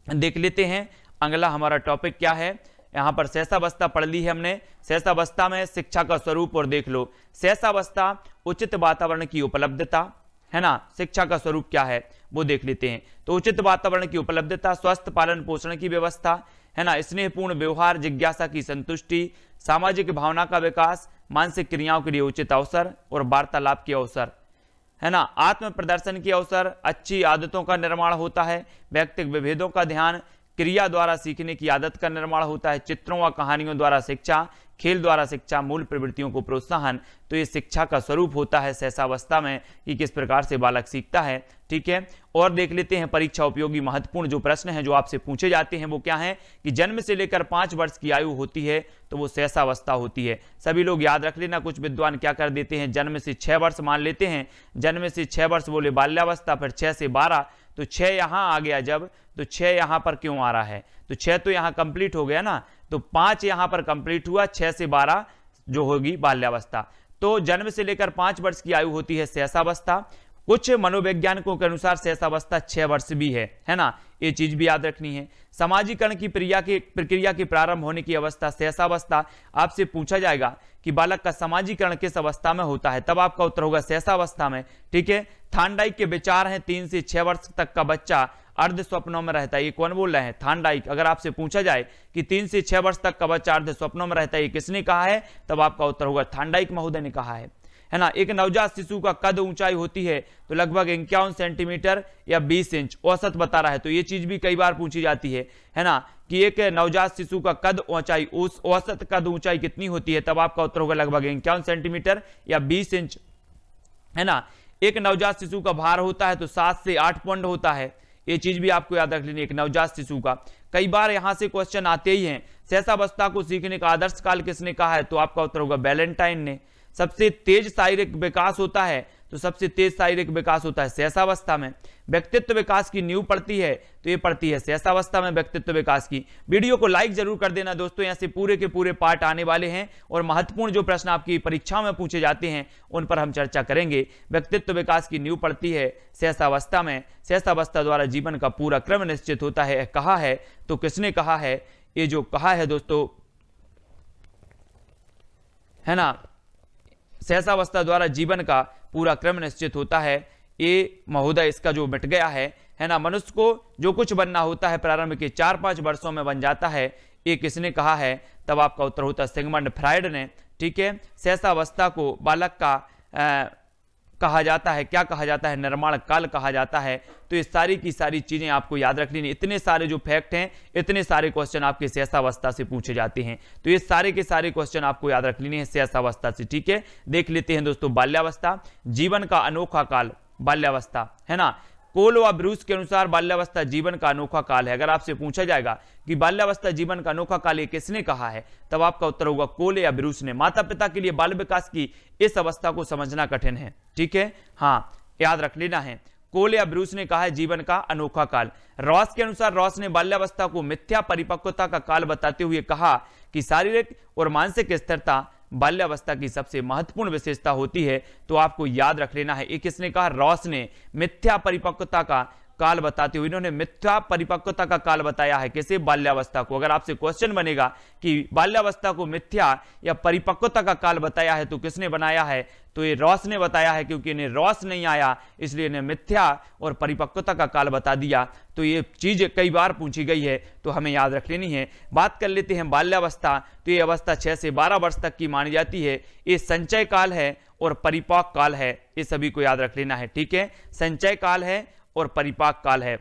देख लेते हैं अगला हमारा टॉपिक क्या है। यहां पर शैशवावस्था पढ़ ली है हमने। शैशवावस्था में शिक्षा का स्वरूप और देख लो। शैशवावस्था उचित वातावरण की उपलब्धता, है ना, शिक्षा का स्वरूप क्या है वो देख लेते हैं। तो उचित वातावरण की उपलब्धता, स्वस्थ पालन पोषण की व्यवस्था, है ना, स्नेहपूर्ण व्यवहार, जिज्ञासा की संतुष्टि, सामाजिक भावना का विकास, मानसिक क्रियाओं के लिए उचित अवसर और वार्तालाप के अवसर, है ना, आत्म प्रदर्शन के अवसर, अच्छी आदतों का निर्माण होता है, व्यक्तिगत विभेदों का ध्यान, क्रिया द्वारा सीखने की आदत का निर्माण होता है, चित्रों व कहानियों द्वारा शिक्षा, खेल द्वारा शिक्षा, मूल प्रवृत्तियों को प्रोत्साहन। तो ये शिक्षा का स्वरूप होता है शैशवावस्था में कि किस प्रकार से बालक सीखता है। ठीक है, और देख लेते हैं परीक्षा उपयोगी महत्वपूर्ण जो प्रश्न हैं जो आपसे पूछे जाते हैं वो क्या है कि जन्म से लेकर 5 वर्ष की आयु होती है तो वो शैशवावस्था होती है। सभी लोग याद रख लेना, कुछ विद्वान क्या कर देते हैं, जन्म से 6 वर्ष मान लेते हैं, जन्म से 6 वर्ष बोले बाल्यावस्था, फिर 6 से 12, तो 6 यहाँ आ गया जब, तो 6 यहाँ पर क्यों आ रहा है, तो 6 तो यहाँ कंप्लीट हो गया ना, तो 5 यहाँ पर कंप्लीट हुआ, 6 से 12 जो होगी बाल्यावस्था। तो जन्म से लेकर 5 वर्ष की आयु होती है शैशवावस्था। कुछ मनोवैज्ञानिकों के अनुसार शैशवावस्था 6 वर्ष भी है ना, ये चीज भी याद रखनी है। समाजीकरण की प्रक्रिया के प्रारंभ होने की अवस्था शैशवावस्था। आपसे पूछा जाएगा कि बालक का समाजीकरण किस अवस्था में होता है, तब आपका उत्तर होगा शैशवावस्था में। ठीक है, थार्नडाइक के विचार हैं 3 से 6 वर्ष तक का बच्चा अर्ध स्वप्नों में रहता है। ये कौन बोल रहे हैं, थार्नडाइक। अगर आपसे पूछा जाए कि 3 से 6 वर्ष तक का बच्चा अर्ध स्वप्नों में रहता है, ये किसने कहा है, तब आपका उत्तर होगा थार्नडाइक महोदय ने कहा है ना। एक नवजात शिशु का कद ऊंचाई होती है तो लगभग 51 सेंटीमीटर या 20 इंच औसत बता रहा है। तो ये चीज भी कई बार पूछी जाती है ना, कि एक नवजात शिशु का कद ऊंचाई, उस औसत कद ऊंचाई कितनी होती है, तब आपका उत्तर होगा लगभग 51 सेंटीमीटर या 20 इंच, है ना। एक नवजात शिशु का भार होता है तो 7 से 8 पौंड होता है। ये चीज भी आपको याद रख लेनी, एक नवजात शिशु का। कई बार यहां से क्वेश्चन आते ही हैं, शैशवावस्था को सीखने का आदर्श काल किसने कहा है, तो आपका उत्तर होगा वैलेंटाइन ने। सबसे तेज शारीरिक विकास होता है तो सबसे तेज शारीरिक विकास होता है शैशवावस्था में। व्यक्तित्व विकास की नींव पड़ती है तो ये पड़ती है शैशवावस्था में व्यक्तित्व विकास की। वीडियो को लाइक जरूर कर देना दोस्तों, यहाँ से पूरे के पूरे पार्ट आने वाले हैं और महत्वपूर्ण जो प्रश्न आपकी परीक्षा में पूछे जाते हैं उन पर हम चर्चा करेंगे। व्यक्तित्व विकास की नींव पड़ती है शैशवावस्था में। शैशवावस्था द्वारा जीवन का पूरा क्रम निश्चित होता है। कहा है तो किसने कहा है, ये जो कहा है दोस्तों, है ना, शैशवावस्था द्वारा जीवन का पूरा क्रम निश्चित होता है। ये महोदय इसका जो मिट गया है ना। मनुष्य को जो कुछ बनना होता है प्रारंभ के 4-5 वर्षों में बन जाता है, ये किसने कहा है, तब आपका उत्तर होता है सिगमंड फ्रायड ने। ठीक है, शैशवावस्था को बालक का कहा जाता है, क्या कहा जाता है, निर्माण काल कहा जाता है। तो ये सारी की सारी चीजें आपको याद रख लेनी। इतने सारे जो फैक्ट हैं, इतने सारे क्वेश्चन आपके शैशवावस्था से पूछे जाते हैं, तो ये सारे के सारे क्वेश्चन आपको याद रख लेने हैं शैशवावस्था से। ठीक है, देख लेते हैं दोस्तों बाल्यावस्था, जीवन का अनोखा काल बाल्यावस्था, है ना। कोल व ब्रूस के अनुसार बाल्यावस्था जीवन का अनोखा काल है। अगर आपसे पूछा जाएगा कि बाल्यावस्था जीवन का अनोखा काल ये किसने कहा है, तब आपका उत्तर होगा कोल या ब्रूस ने। माता पिता के लिए बाल विकास की इस अवस्था को समझना कठिन है। ठीक है, हाँ याद रख लेना है, कोल या ब्रूस ने कहा है जीवन का अनोखा काल। रॉस के अनुसार रॉस ने बाल्यावस्था को मिथ्या परिपक्वता का काल बताते हुए कहा कि शारीरिक और मानसिक स्थिरता बाल्यावस्था की सबसे महत्वपूर्ण विशेषता होती है। तो आपको याद रख लेना है, एक किसने कहा, रॉस ने मिथ्या परिपक्वता का काल बताते हुए इन्होंने मिथ्या परिपक्वता का काल बताया है, किसे, बाल्यावस्था को। अगर आपसे क्वेश्चन बनेगा कि बाल्यावस्था को मिथ्या या परिपक्वता का काल बताया है तो किसने बनाया है, तो ये रॉस ने बताया है, क्योंकि इन्हें रॉस नहीं आया इसलिए इन्हें मिथ्या और परिपक्वता का काल बता दिया। तो ये चीज कई बार पूछी गई है तो हमें याद रख लेनी है। बात कर लेते हैं बाल्यावस्था, तो ये अवस्था 6 से 12 वर्ष तक की मानी जाती है। ये संचय काल है और परिपाक काल है, ये सभी को याद रख लेना है। ठीक है, संचय काल है और परिपाक काल है।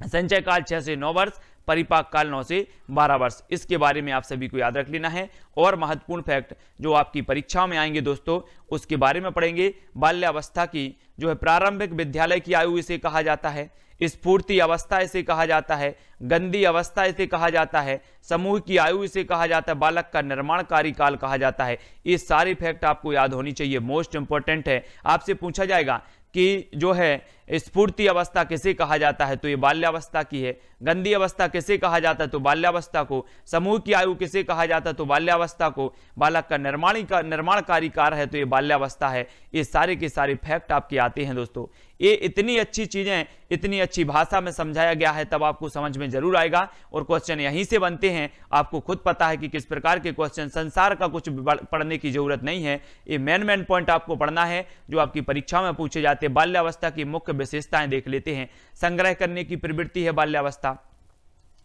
संचय काल 6 से 9 वर्ष, परिपाक काल 9 से 12 वर्ष। इसके बारे में आप सभी को याद रख लेना है। और महत्वपूर्ण फैक्ट जो आपकी परीक्षाओं में आएंगे दोस्तों, उसके बारे में पढ़ेंगे। बाल्यावस्था की जो है प्रारंभिक विद्यालय की आयु इसे कहा जाता है, स्फूर्ति अवस्था इसे कहा जाता है, गंदी अवस्था इसे कहा जाता है, समूह की आयु इसे कहा जाता है, बालक का निर्माणकारी काल कहा जाता है। ये सारे फैक्ट आपको याद होनी चाहिए, मोस्ट इंपॉर्टेंट है। आपसे पूछा जाएगा कि जो है स्फूर्ति अवस्था किसे कहा जाता है, तो ये बाल्यावस्था की है। गंदी अवस्था किसे कहा जाता है, तो बाल्यावस्था को। समूह की आयु किसे कहा जाता है, तो बाल्यावस्था को। बालक का निर्माणकारी कार्य है तो ये बाल्यावस्था है। ये सारे के सारे फैक्ट आपके आते हैं दोस्तों। ये इतनी अच्छी चीजें इतनी अच्छी भाषा में समझाया गया है, तब आपको समझ में जरूर आएगा। और क्वेश्चन यहीं से बनते हैं, आपको खुद पता है कि किस प्रकार के क्वेश्चन, संसार का कुछ पढ़ने की जरूरत नहीं है। ये मेन पॉइंट आपको पढ़ना है जो आपकी परीक्षा में पूछे जाते हैं। बाल्यावस्था की मुख्य विशेषताएं देख लेते हैं। संग्रह करने की प्रवृत्ति है बाल्यावस्था,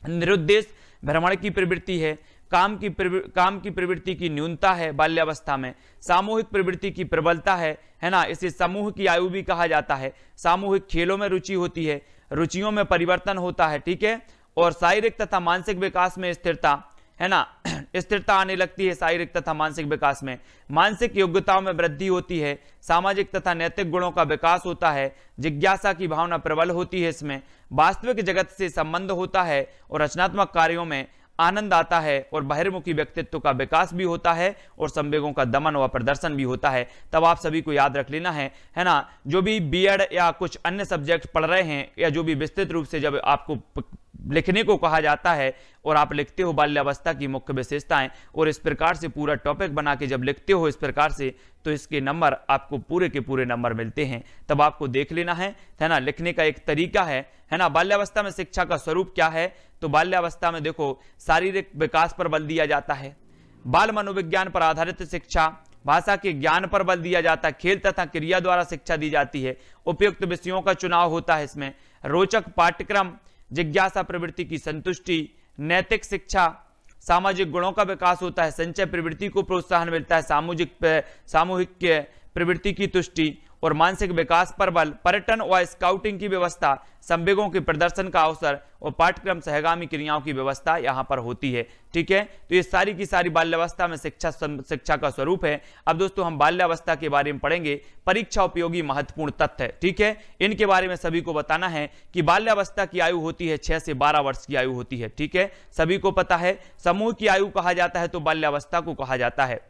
निरुद्देश भ्रमण की प्रवृत्ति है, काम की प्रवृत्ति की न्यूनता है बाल्यावस्था में, सामूहिक प्रवृत्ति की प्रबलता है ना, इसे समूह की आयु भी कहा जाता है। सामूहिक खेलों में रुचि होती है, रुचियों में परिवर्तन होता है। ठीक है, और शारीरिक तथा मानसिक विकास में स्थिरता, है ना, स्थिरता आने लगती है शारीरिक तथा मानसिक विकास में, मानसिक योग्यताओं में वृद्धि होती है, सामाजिक तथा नैतिक गुणों का विकास होता है, जिज्ञासा की भावना प्रबल होती है, इसमें वास्तविक जगत से संबंध होता है और रचनात्मक कार्यों में आनंद आता है और बहिर्मुखी व्यक्तित्व का विकास भी होता है और संवेगों का दमन व प्रदर्शन भी होता है। तब आप सभी को याद रख लेना है ना, जो भी बीएड या कुछ अन्य सब्जेक्ट पढ़ रहे हैं या जो भी विस्तृत रूप से जब आपको लिखने को कहा जाता है और आप लिखते हो बाल्यावस्था की मुख्य विशेषताएं और इस प्रकार से पूरा टॉपिक बना के जब लिखते हो इस प्रकार से, तो इसके नंबर आपको पूरे के पूरे नंबर मिलते हैं। तब आपको देख लेना है ना, लिखने का एक तरीका है ना। बाल्यावस्था में शिक्षा का स्वरूप क्या है, तो बाल्यावस्था में देखो शारीरिक विकास पर बल दिया जाता है, बाल मनोविज्ञान पर आधारित शिक्षा, भाषा के ज्ञान पर बल दिया जाता है, खेल तथा क्रिया द्वारा शिक्षा दी जाती है, उपयुक्त विषयों का चुनाव होता है, इसमें रोचक पाठ्यक्रम, जिज्ञासा प्रवृत्ति की संतुष्टि, नैतिक शिक्षा, सामाजिक गुणों का विकास होता है, संचय प्रवृत्ति को प्रोत्साहन मिलता है, सामूहिक प्रवृत्ति की तुष्टि और मानसिक विकास पर बल, पर्यटन व स्काउटिंग की व्यवस्था, संवेगों के प्रदर्शन का अवसर और पाठ्यक्रम सहगामी क्रियाओं की व्यवस्था यहाँ पर होती है। ठीक है, तो ये सारी की सारी बाल्यावस्था में शिक्षा का स्वरूप है। अब दोस्तों हम बाल्यावस्था के बारे में पढ़ेंगे, परीक्षा उपयोगी महत्वपूर्ण तथ्य। ठीक है, इनके बारे में सभी को बताना है कि बाल्यावस्था की आयु होती है 6 से 12 वर्ष की आयु होती है। ठीक है, सभी को पता है। समूह की आयु कहा जाता है तो बाल्यावस्था को कहा जाता है।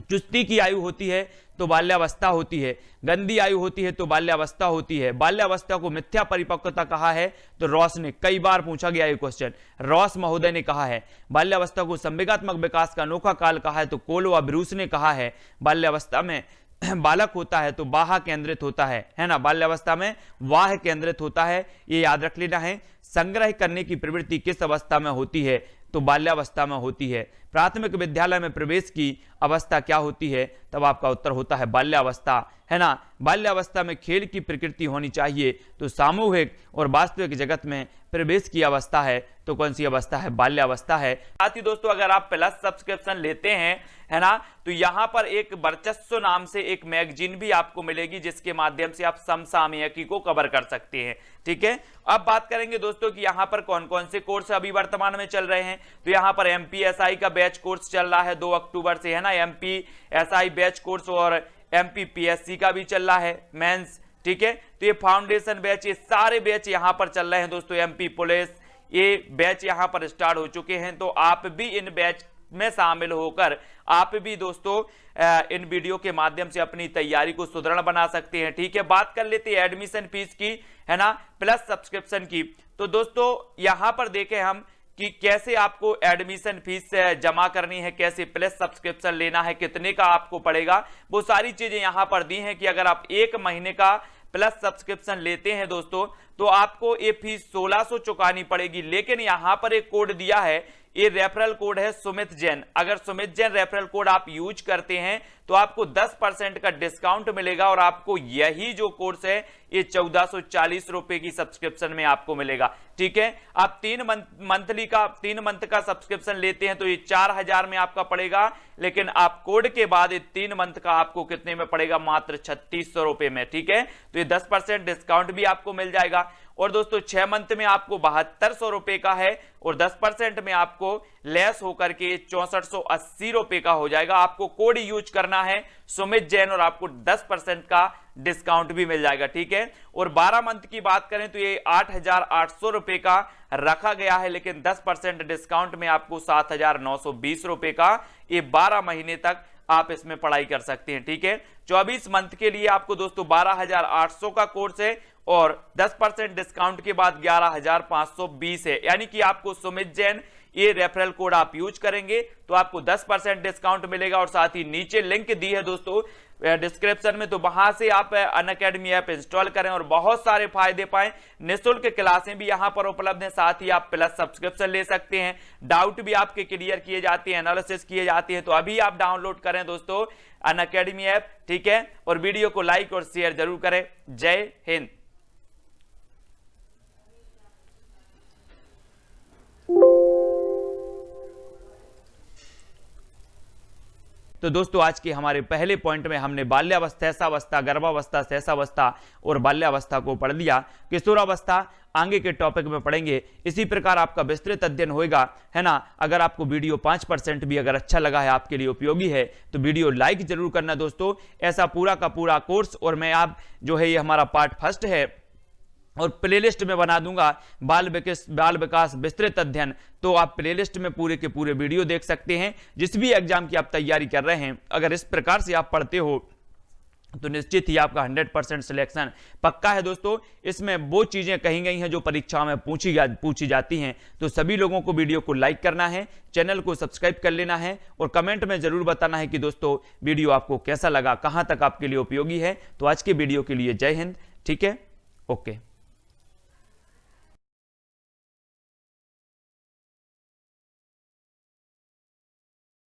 चुस्ती की आयु होती है तो बाल्यावस्था होती है, गंदी आयु होती है तो बाल्यावस्था होती है। बाल्यावस्था को मिथ्या परिपक्वता कहा है तो रॉस ने, कई बार पूछा गया ये क्वेश्चन, रॉस महोदय ने कहा है। बाल्यावस्था को संवेगात्मक विकास का अनोखा काल कहा है तो कोल व ब्रूस ने कहा है। बाल्यावस्था में बालक होता है तो बाह्य केंद्रित होता है ना, बाल्यावस्था में वाह केंद्रित होता है, ये याद रख लेना है। संग्रह करने की प्रवृत्ति किस अवस्था में होती है, तो बाल्यावस्था में होती है। प्राथमिक विद्यालय में प्रवेश की अवस्था क्या होती है, तब आपका उत्तर होता है बाल्यावस्था, है ना। बाल्यावस्था में खेल की प्रकृति होनी चाहिए तो सामूहिक और वास्तविक जगत में प्रवेश की अवस्था है तो कौन सी अवस्था है, बाल्यावस्था है। साथ ही दोस्तों अगर आप प्लस सब्सक्रिप्शन लेते हैं, है ना, तो यहाँ पर एक वर्चस्व नाम से एक मैगजीन भी आपको मिलेगी जिसके माध्यम से आप समसामयिकी को कवर कर सकते हैं। ठीक है, अब बात करेंगे दोस्तों कि यहाँ पर कौन कौन से कोर्स अभी वर्तमान में चल रहे हैं। तो यहाँ पर MPSI का बैच कोर्स चल रहा है 2 अक्टूबर से, है ना, MPSI बैच कोर्स और MPPSC का भी चल रहा है मेंस। ठीक है, तो ये फाउंडेशन बैच, ये सारे बैच यहाँ पर चल रहे हैं दोस्तों। MP पुलिस, ये बैच यहाँ पर स्टार्ट हो चुके हैं, तो आप भी इन बैच में शामिल होकर आप भी दोस्तों इन वीडियो के माध्यम से अपनी तैयारी को सुदृढ़ बना सकते हैं। ठीक है, बात कर लेते हैं एडमिशन फीस की, है ना, प्लस सब्सक्रिप्शन की। तो दोस्तों यहां पर देखें हम कि कैसे आपको एडमिशन फीस जमा करनी है, कैसे प्लस सब्सक्रिप्शन लेना है, कितने का आपको पड़ेगा, वो सारी चीजें यहां पर दी हैं कि अगर आप 1 महीने का प्लस सब्सक्रिप्शन लेते हैं दोस्तों तो आपको ये फीस 1600 चुकानी पड़ेगी। लेकिन यहां पर एक कोड दिया है, ये रेफरल कोड है सुमित जैन। अगर सुमित जैन रेफरल कोड आप यूज करते हैं तो आपको 10% का डिस्काउंट मिलेगा और आपको यही जो कोर्स है ये 1440 रुपए की सब्सक्रिप्शन में आपको मिलेगा। ठीक है, आप 3 मंथ का सब्सक्रिप्शन लेते हैं तो ये 4000 में आपका पड़ेगा, लेकिन आप कोड के बाद 3 मंथ का आपको कितने में पड़ेगा, मात्र 3600 रुपए में। ठीक है, तो ये 10% डिस्काउंट भी आपको मिल जाएगा। और दोस्तों 6 मंथ में आपको 7200 रुपए का है और 10% में आपको लेस होकर के 6480 रुपए का हो जाएगा। आपको कोड यूज करना है सुमित जैन और आपको 10% का डिस्काउंट भी मिल जाएगा। ठीक है, और 12 मंथ की बात करें तो ये 8800 रुपए का रखा गया है, लेकिन 10% डिस्काउंट में आपको 7920 रुपए का ये 12 महीने तक आप इसमें पढ़ाई कर सकते हैं। ठीक है, 24 मंथ के लिए आपको दोस्तों 12800 का कोर्स है और 10% डिस्काउंट के बाद 11520 है। यानी कि आपको सुमित जैन ये रेफरल कोड आप यूज करेंगे तो आपको 10% डिस्काउंट मिलेगा। और साथ ही नीचे लिंक दी है दोस्तों डिस्क्रिप्शन में, तो वहां से आप अनअकैडमी ऐप इंस्टॉल करें और बहुत सारे फायदे पाएं। निःशुल्क क्लासें भी यहां पर उपलब्ध हैं, साथ ही आप प्लस सब्सक्रिप्शन ले सकते हैं, डाउट भी आपके क्लियर किए जाते हैं, एनालिसिस किए जाते हैं। तो अभी आप डाउनलोड करें दोस्तों अनअकैडमी ऐप। ठीक है, और वीडियो को लाइक और शेयर जरूर करें। जय हिंद। तो दोस्तों आज के हमारे पहले पॉइंट में हमने बाल्यावस्था, शैशवावस्था, गर्भावस्था, शैशवावस्था और बाल्यावस्था को पढ़ लिया। किशोरावस्था आगे के टॉपिक में पढ़ेंगे। इसी प्रकार आपका विस्तृत अध्ययन होगा, है ना। अगर आपको वीडियो 5% भी अगर अच्छा लगा है, आपके लिए उपयोगी है, तो वीडियो लाइक जरूर करना दोस्तों। ऐसा पूरा का पूरा कोर्स, और मैं आप जो है ये हमारा पार्ट फर्स्ट है और प्लेलिस्ट में बना दूंगा बाल विकास विस्तृत अध्ययन, तो आप प्लेलिस्ट में पूरे के पूरे वीडियो देख सकते हैं। जिस भी एग्जाम की आप तैयारी कर रहे हैं, अगर इस प्रकार से आप पढ़ते हो तो निश्चित ही आपका 100% सिलेक्शन पक्का है दोस्तों। इसमें वो चीजें कही गई हैं जो परीक्षा में पूछी जाती हैं। तो सभी लोगों को वीडियो को लाइक करना है, चैनल को सब्सक्राइब कर लेना है, और कमेंट में जरूर बताना है कि दोस्तों वीडियो आपको कैसा लगा, कहां तक आपके लिए उपयोगी है। तो आज के वीडियो के लिए जय हिंद। ठीक है, ओके।